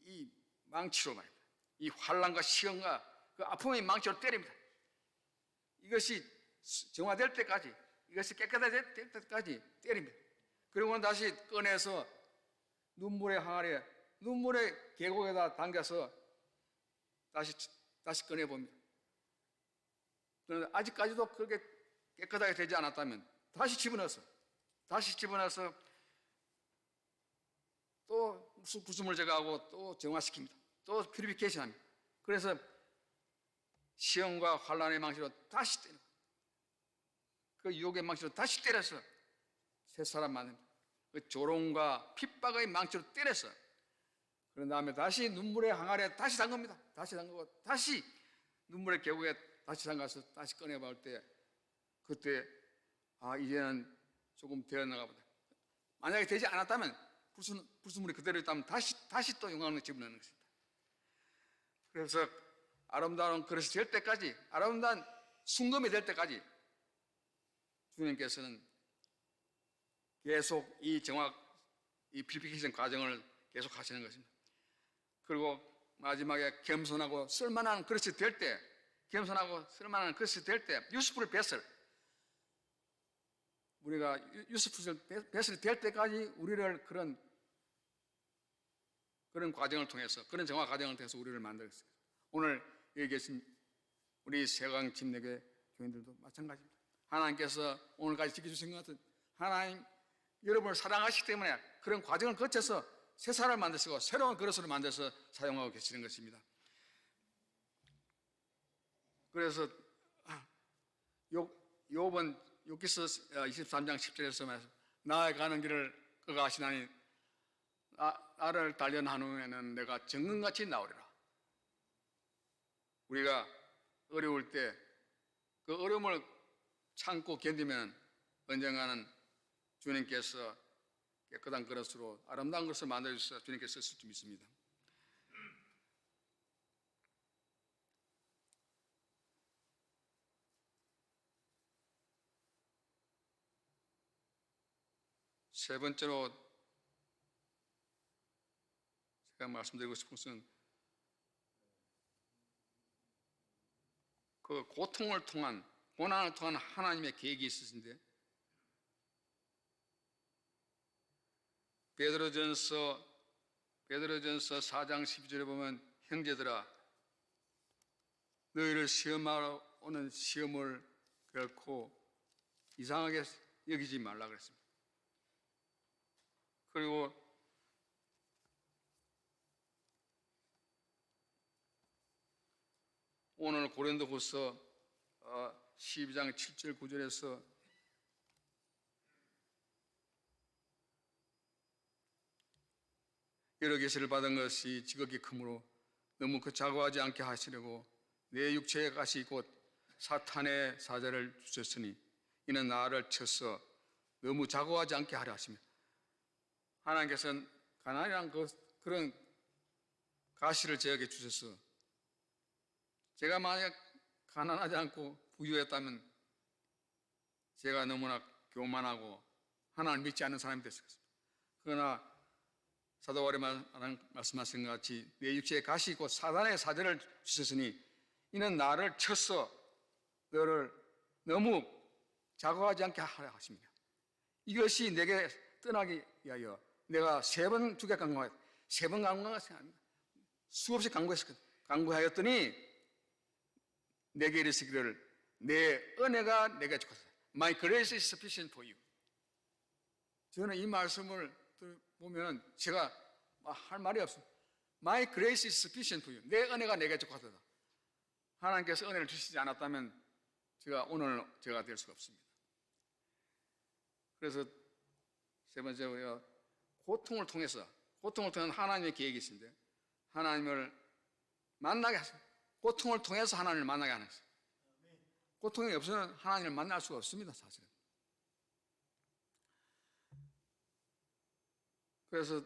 이 망치로 말입니다. 이 환란과 시험과 그 아픔의 망치로 때립니다. 이것이 정화될 때까지, 이것이 깨끗해질 때까지 때립니다. 그리고 다시 꺼내서 눈물의 항아리에, 눈물의 계곡에다 담겨서 다시 꺼내봅니다. 그런데 아직까지도 그렇게 깨끗하게 되지 않았다면 다시 집어넣어서 또 불순물을 제거하고 또 정화시킵니다. 또 퓨리피케이션 합니다. 그래서 시험과 환란의 망치로 다시 때리고 그 유혹의 망치로 다시 때려서 새 사람 만듭니다. 그 조롱과 핍박의 망치로 때려서 그런 다음에 다시 눈물의 항아리에 다시 담깁니다. 다시 담그고 다시 눈물의 계곡에 다시 담가서 다시 꺼내볼 때 그때 이제는 조금 되었나가 보다. 만약에 되지 않았다면 불순물이 그대로 있다면 다시 또 용광로에 집어넣는 것입니다. 그래서 아름다운 그릇이 될 때까지, 아름다운 순금이 될 때까지 주님께서는 계속 이 퓨리피케이션 과정을 계속 하시는 것입니다. 그리고 마지막에 겸손하고 쓸만한 그릇이 될 때, 유스풀 베슬, 우리가 유스풀 베슬이 될 때까지 우리를 그런 과정을 통해서, 그런 정화 과정을 통해서 우리를 만들었어요. 오늘 여기 계신 우리 세강 침례교회 교인들도 마찬가지입니다. 하나님께서 오늘까지 지켜주신 것 같은 하나님 여러분을 사랑하시기 때문에 그런 과정을 거쳐서 새 사람을 만드시고 새로운 그릇으로 만들어서 사용하고 계시는 것입니다. 그래서 욥은 욥기서 23장 10절에서 말해서 나의 가는 길을 그가 아시나니 나를 단련한 후에는 내가 정금같이 나오리라. 우리가 어려울 때 그 어려움을 참고 견디면 언젠가는 주님께서 깨끗한 그릇으로 아름다운 것을 만들어주셔서 주님께서 쓸 줄 믿습니다. 세 번째로 제가 말씀드리고 싶은 것은 그 고난을 통한 하나님의 계획이 있으신데, 베드로전서 4장 12절에 보면 형제들아 너희를 시험하러 오는 시험을 결코 이상하게 여기지 말라 그랬습니다. 그리고 오늘 고린도후서 12장 7절 9절에서 여러 계시를 받은 것이 지극히 크므로 너무 그 자고하지 않게 하시려고 내 육체의 가시 곧 사탄의 사자를 주셨으니 이는 나를 쳐서 너무 자고하지 않게 하려 하십니다. 하나님께서는 가난이란 그런 가시를 제게 주셔서 제가 만약 가난하지 않고 부유했다면 제가 너무나 교만하고 하나님을 믿지 않는 사람이 됐습니다. 그러나 사도 바울이 말씀하신 것 같이 내 육체에 가시 있고 사단의 사자를 주셨으니 이는 나를 쳐서 너를 너무 자고하지 않게 하려 하십니다. 이것이 내게 떠나기 위하여 내가 3번 주게 강구하였다. 3번 강구한 것이 아닙니다. 수없이 강구하였더니 내게 이르시기를 내 은혜가 내게 족하다. My grace is sufficient for you. 저는 이 말씀을 보면 제가 할 말이 없습니다. My grace is sufficient for you. 내 은혜가 내게 족하다. 하나님께서 은혜를 주시지 않았다면 오늘 제가 될 수가 없습니다. 그래서 세 번째, 우리가 고통을 통해서 하나님의 계획이 있는데 하나님을 만나게 하십니다. 고통을 통해서 하나님을 만나게 하는 것입니다. 고통이 없으면 하나님을 만날 수가 없습니다, 사실은. 그래서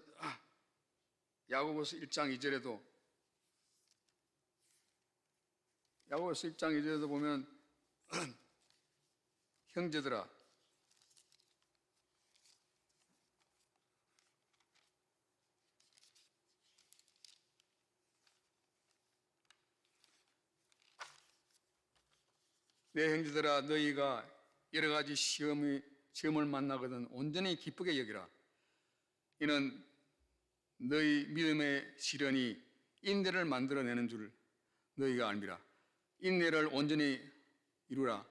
야고보서 1장 2절에도 보면 형제들아 내 형제들아 너희가 여러 가지 시험을 만나거든 온전히 기쁘게 여기라. 이는 너희 믿음의 시련이 인내를 만들어내는 줄 너희가 알미라. 인내를 온전히 이루라.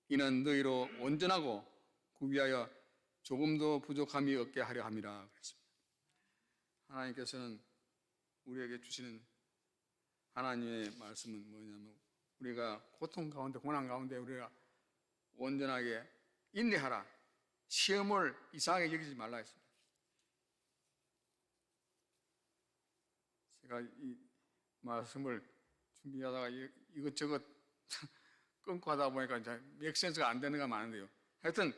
이는 너희로 온전하고 구비하여 조금도 부족함이 없게 하려 함이라 그랬습니다. 하나님께서는 우리에게 주시는 하나님의 말씀은 뭐냐면 우리가 고통 가운데 고난 가운데 우리가 온전하게 인내하라. 시험을 이상하게 여기지 말라 했습니다. 제가 이 말씀을 준비하다가 이것저것 끊고 하다 보니까 이제 맥센스가 안 되는 거 많은데요. 하여튼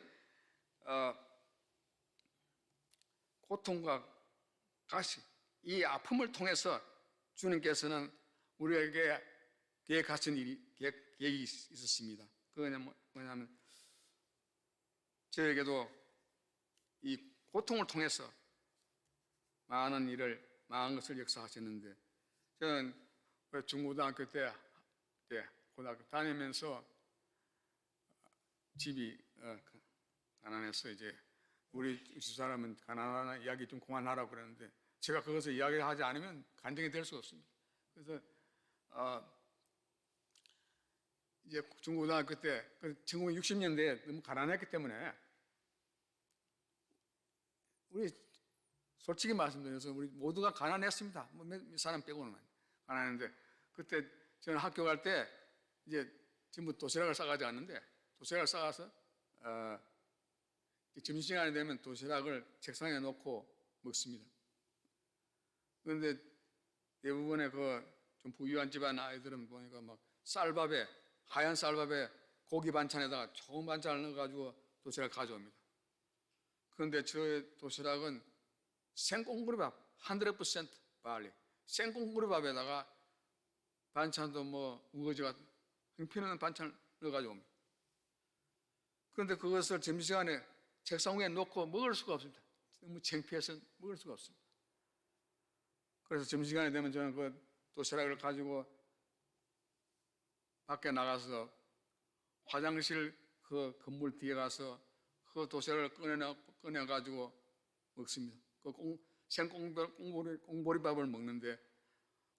고통과 가시 이 아픔을 통해서 주님께서는 우리에게 계획하신 계획이 있었습니다. 그건 뭐냐면 저에게도 이 고통을 통해서 많은 것을 역사하셨는데 저는 중고등학교 때 고등학교 다니면서 집이 가난해서 이제 우리 집사람은 가난한 이야기 좀 그만하라고 그랬는데 제가 그것을 이야기하지 않으면 간증이 될 수가 없습니다. 그래서 이제 중고등학교 때 1960년대에 너무 가난했기 때문에 우리 솔직히 말씀드려서 우리 모두가 가난했습니다. 몇 사람 빼고는 가난했는데 그때 저는 학교 갈 때 이제 전부 도시락을 싸가지 않는데 도시락을 싸가서 점심시간이 되면 도시락을 책상에 놓고 먹습니다. 그런데 대부분의 좀 부유한 집안 아이들은 보니까 막 하얀 쌀밥에 고기 반찬에다가 좋은 반찬을 넣어가지고 도시락을 가져옵니다. 그런데 저의 도시락은 생꽁구리밥 100% barley 생꽁구리밥에다가 반찬도 우거지가 형편없는 반찬을 넣어가지고 옵니다. 그런데 그것을 점심시간에 책상 위에 놓고 먹을 수가 없습니다. 너무 창피해서 먹을 수가 없습니다. 그래서 점심시간이 되면 저는 그 도시락을 가지고 밖에 나가서 화장실 그 건물 뒤에 가서 그 도시락을 꺼내가지고 먹습니다. 그 생꽁보리밥을 먹는데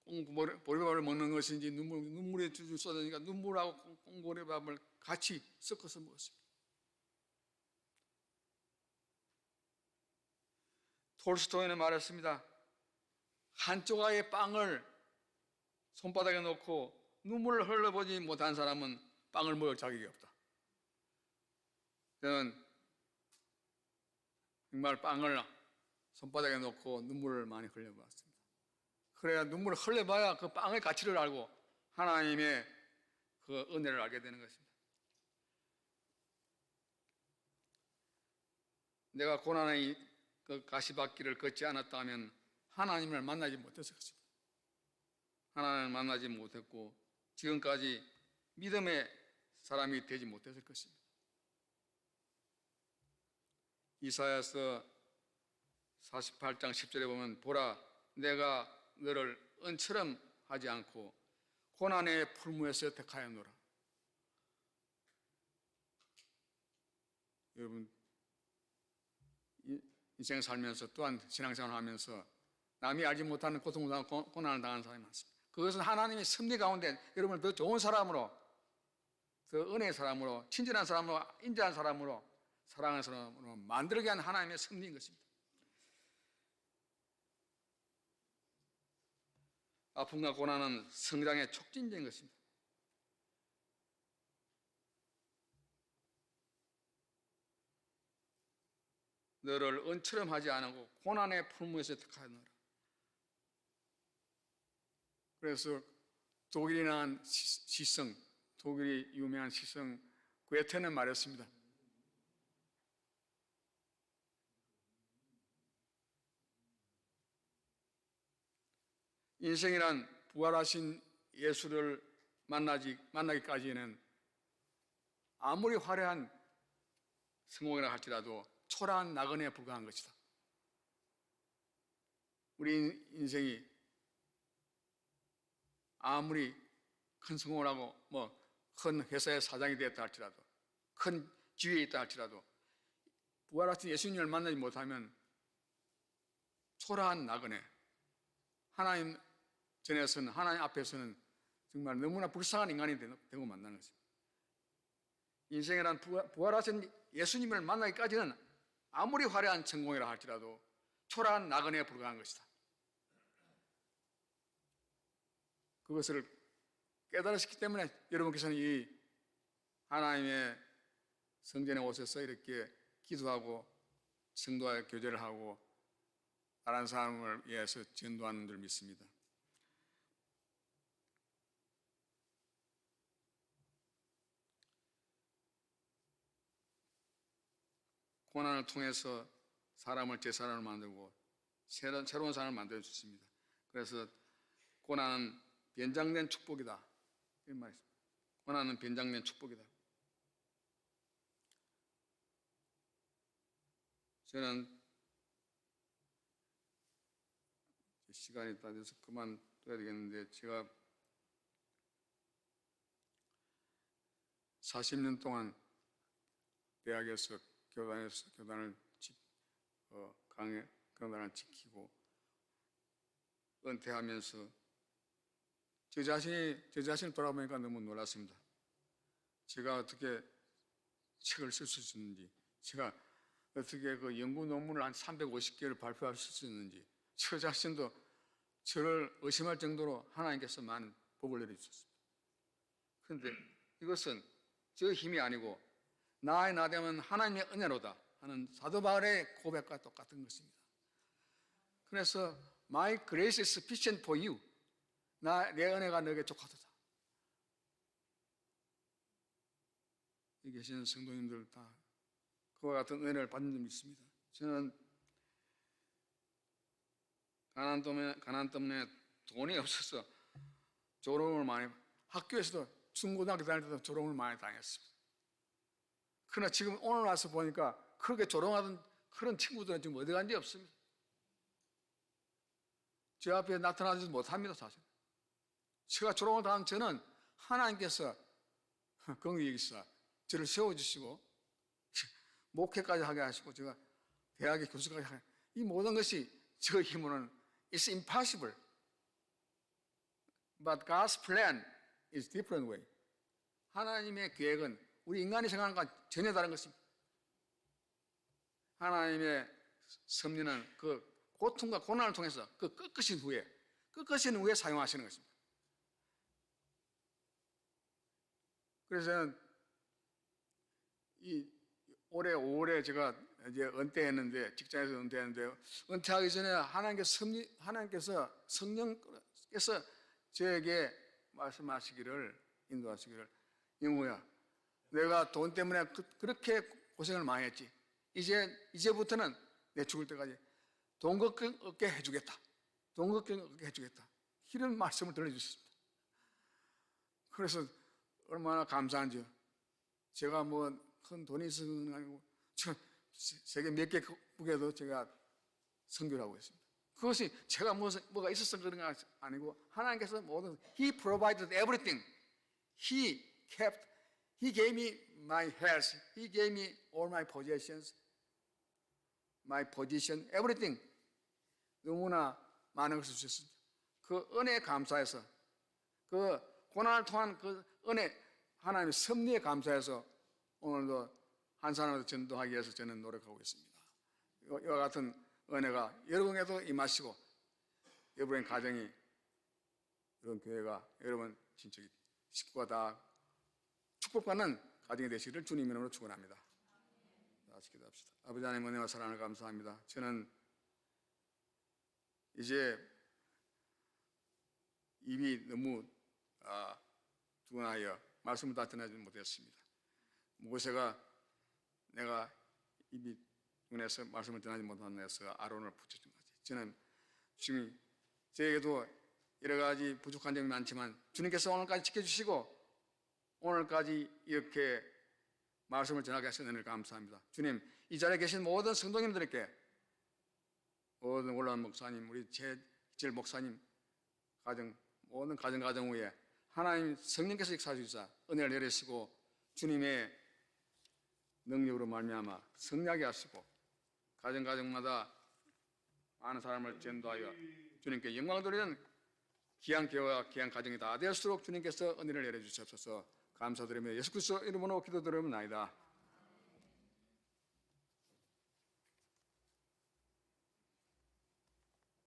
꽁보리밥을 먹는 것인지 눈물에 줄줄 쏟아지니까 눈물하고 꽁보리밥을 같이 섞어서 먹었습니다. 톨스토이는 말했습니다. 한 조각의 빵을 손바닥에 놓고 눈물을 흘려보지 못한 사람은 빵을 먹을 자격이 없다. 저는 정말 빵을 손바닥에 놓고 눈물을 많이 흘려봤습니다. 그래야 눈물을 흘려봐야 그 빵의 가치를 알고 하나님의 그 은혜를 알게 되는 것입니다. 내가 고난의 그 가시밭길을 걷지 않았다면 하나님을 만나지 못했을 것입니다. 하나님을 만나지 못했고 지금까지 믿음의 사람이 되지 못했을 것입니다. 이사야서 48장 10절에 보면 보라 내가 너를 은처럼 하지 않고 고난의 풀무에서 택하였노라. 여러분 인생 살면서 또한 신앙생활 하면서 남이 알지 못하는 고난을 당하는 사람이 많습니다. 그것은 하나님의 섭리 가운데 여러분을 더 좋은 사람으로, 더 은혜의 사람으로, 친절한 사람으로, 인자한 사람으로, 사랑하는 사람으로 만들게 한 하나님의 섭리인 것입니다. 아픔과 고난은 성장의 촉진제인 것입니다. 너를 은처럼 하지 않고 고난의 풀무에서 택하노라. 그래서 독일이 낳은 시성, 독일이 유명한 시성 괴테는 말했습니다. 인생이란 부활하신 예수를 만나기까지는 아무리 화려한 성공이라 할지라도 초라한 나그네에 불과한 것이다. 우리 인생이 아무리 큰 성공을 하고 큰 회사의 사장이 되었다 할지라도, 큰 지위에 있다 할지라도 부활하신 예수님을 만나지 못하면 초라한 나그네, 하나님 전에서는, 하나님 앞에서는 정말 너무나 불쌍한 인간이 되고 만나는 것입니다. 인생이란 부활하신 예수님을 만나기까지는 아무리 화려한 성공이라 할지라도 초라한 나그네에 불과한 것이다. 그것을 깨달으셨기 때문에 여러분께서는 이 하나님의 성전에 오셔서 이렇게 기도하고 성도와 교제를 하고 다른 사람을 위해서 전도하는 줄 믿습니다. 고난을 통해서 사람을 제 사람을 만들고 새로운 사람을 만들어 주십니다. 그래서 고난은 변장된 축복이다, 이런 말이 있습니다. 고난은 변장된 축복이다. 저는 시간이 다 돼서 그만둬야 되겠는데, 제가 40년 동안 대학에서 교단을 지키고 은퇴하면서 제 자신을 돌아보니까 너무 놀랐습니다. 제가 어떻게 책을 쓸 수 있었는지, 제가 어떻게 그 연구 논문을 한 350개를 발표할 수 있었는지, 저 자신도 저를 의심할 정도로 하나님께서 많은 복을 내려주셨습니다. 그런데 이것은 저 힘이 아니고 나의 나됨은 하나님의 은혜로다 하는 사도 바울의 고백과 똑같은 것입니다. 그래서 My grace is sufficient for you. 내 은혜가 너에게 족하도다. 여기 계시는 성도님들 다 그와 같은 은혜를 받는 줄 믿습니다. 저는 가난 때문에 돈이 없어서 조롱을 많이, 학교에서도 중고등학교 다닐 때도 조롱을 많이 당했습니다. 그러나 지금 오늘 와서 보니까 그렇게 조롱하던 그런 친구들은 지금 어디 간지 없습니다. 제 앞에 나타나지 못합니다. 사실 제가 조롱을 당한 저는 하나님께서 긍휼히 여기사 저를 세워주시고 목회까지 하게 하시고 제가 대학의 교수까지 하게, 이 모든 것이 저 힘으로는 It's impossible. But God's plan is different way. 하나님의 계획은 우리 인간이 생각하는 것과 전혀 다른 것입니다. 하나님의 섭리는 그 고통과 고난을 통해서 그 꺾으신 후에 사용하시는 것입니다. 그래서 저는 이 올해 5월에 제가 이제 은퇴했는데, 직장에서 은퇴했는데, 은퇴하기 전에 하나님께서 성령께서 저에게 말씀하시기를, 인도하시기를, 영우야, 내가 돈 때문에 그렇게 고생을 많이 했지. 이제부터는 내 죽을 때까지 돈 걱정 없게 해주겠다. 돈 걱정 없게 해주겠다. 이런 말씀을 들려주셨습니다. 그래서 얼마나 감사한지요. 제가 뭐 큰 돈이 있는 건 아니고 세계 몇 개국에도 제가 선교를 하고 있습니다. 그것이 제가 뭐가 있어서 그런 건 아니고 하나님께서 모든 He provided everything. He gave me my health. He gave me all my possessions, my position, everything. 너무나 많은 것을 주셨습니다. 그 은혜에 감사해서 그 고난을 통한 그 은혜, 하나님의 섭리에 감사해서 오늘도 한 사람을 전도하기 위해서 저는 노력하고 있습니다. 이와 같은 은혜가 여러분에게도 임하시고 여러분의 가정이, 여러분 교회가, 여러분 친척이, 식구가 다 축복받는 가정이 되시기를 주님 이름으로 축원합니다. 다시 기도합시다. 아버지 하나님 은혜와 사랑을 감사합니다. 저는 이제 입이 너무 두근하여 말씀을 다 전하지 못했습니다. 모세가 내가 입이 둔해서 말씀을 전하지 못한 데서 아론을 붙여준 거지. 저는 지금 저에게도 여러 가지 부족한 점이 많지만 주님께서 오늘까지 지켜주시고 오늘까지 이렇게 말씀을 전하게 하신 은혜를 감사합니다. 주님, 이 자리에 계신 모든 성도님들에게, 모든 올라온 목사님, 우리 제일 목사님 가정, 모든 가정 위에 하나님 성령께서 역사하시사 은혜를 내리시고 주님의 능력으로 말미암아 성리하게 하시고 가정마다 많은 사람을 전도하여 주님께 영광을 돌리는 귀한 교회와 귀한 가정이 다 될수록 주님께서 은혜를 내려주시옵소서. 감사드리며 예수 그리스도 이름으로 기도드리옵나이다.